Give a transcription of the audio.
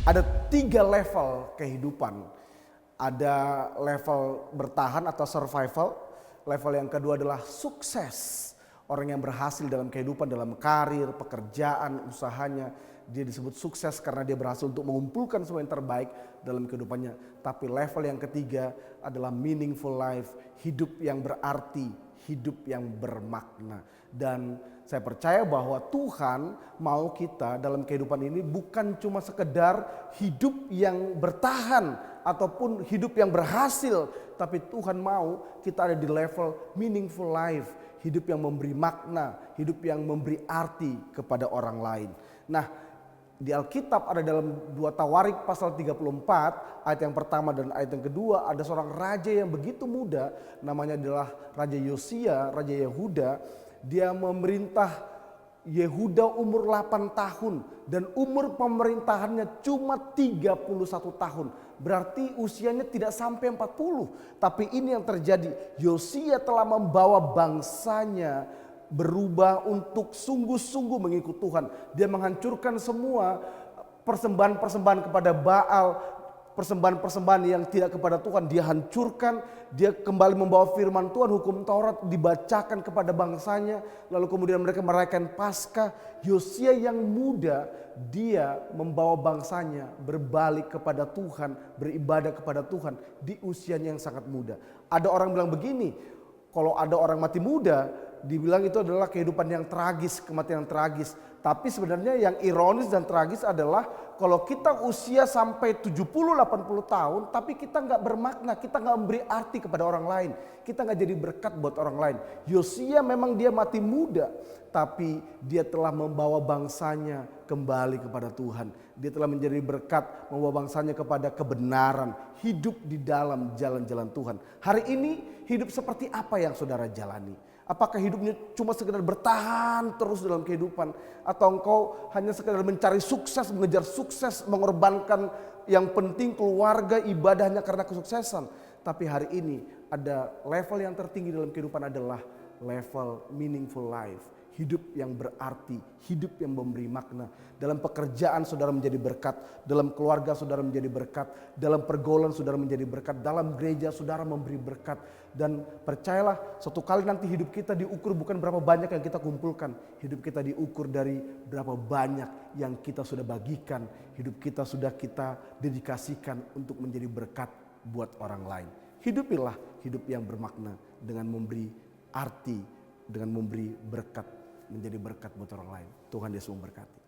Ada 3 level kehidupan. Ada level bertahan atau survival. Level yang kedua adalah sukses. Orang yang berhasil dalam kehidupan, dalam karir, pekerjaan, usahanya. Dia disebut sukses karena dia berhasil untuk mengumpulkan semua yang terbaik dalam kehidupannya. Tapi level yang ketiga adalah meaningful life. Hidup yang berarti, hidup yang bermakna. Dan saya percaya bahwa Tuhan mau kita dalam kehidupan ini bukan cuma sekedar hidup yang bertahan ataupun hidup yang berhasil. Tapi Tuhan mau kita ada di level meaningful life. Hidup yang memberi makna, hidup yang memberi arti kepada orang lain. Nah, di Alkitab ada dalam 2 Tawarik pasal 34 ayat yang pertama dan ayat yang kedua ada seorang raja yang begitu muda, namanya adalah Raja Yosia, Raja Yehuda. Dia memerintah Yehuda umur 8 tahun dan umur pemerintahannya cuma 31 tahun. Berarti usianya tidak sampai 40. Tapi ini yang terjadi, Yosia telah membawa bangsanya berubah untuk sungguh-sungguh mengikut Tuhan. Dia menghancurkan semua persembahan-persembahan kepada Baal, persembahan-persembahan yang tidak kepada Tuhan. Dia hancurkan, dia kembali membawa firman Tuhan, hukum Taurat dibacakan kepada bangsanya. Lalu kemudian mereka merayakan Paskah. Yosia yang muda, dia membawa bangsanya berbalik kepada Tuhan, beribadah kepada Tuhan di usianya yang sangat muda. Ada orang bilang begini, kalau ada orang mati muda, dibilang itu adalah kehidupan yang tragis, kematian yang tragis. Tapi sebenarnya yang ironis dan tragis adalah kalau kita usia sampai 70-80 tahun tapi kita nggak bermakna, kita nggak memberi arti kepada orang lain. Kita nggak jadi berkat buat orang lain. Yosia memang dia mati muda tapi dia telah membawa bangsanya kembali kepada Tuhan. Dia telah menjadi berkat, membawa bangsanya kepada kebenaran, hidup di dalam jalan-jalan Tuhan. Hari ini hidup seperti apa yang saudara jalani? Apakah hidupnya cuma sekedar bertahan terus dalam kehidupan? Atau engkau hanya sekedar mencari sukses, mengejar sukses, mengorbankan yang penting keluarga, ibadahnya karena kesuksesan. Tapi hari ini ada level yang tertinggi dalam kehidupan adalah level meaningful life. Hidup yang berarti, hidup yang memberi makna. Dalam pekerjaan saudara menjadi berkat, dalam keluarga saudara menjadi berkat, dalam pergaulan saudara menjadi berkat, dalam gereja saudara memberi berkat. Dan percayalah, suatu kali nanti hidup kita diukur bukan berapa banyak yang kita kumpulkan. Hidup kita diukur dari berapa banyak yang kita sudah bagikan. Hidup kita sudah kita dedikasikan untuk menjadi berkat buat orang lain. Hidupilah hidup yang bermakna dengan memberi arti, dengan memberi berkat, menjadi berkat buat orang lain. Tuhan Yesus memberkati.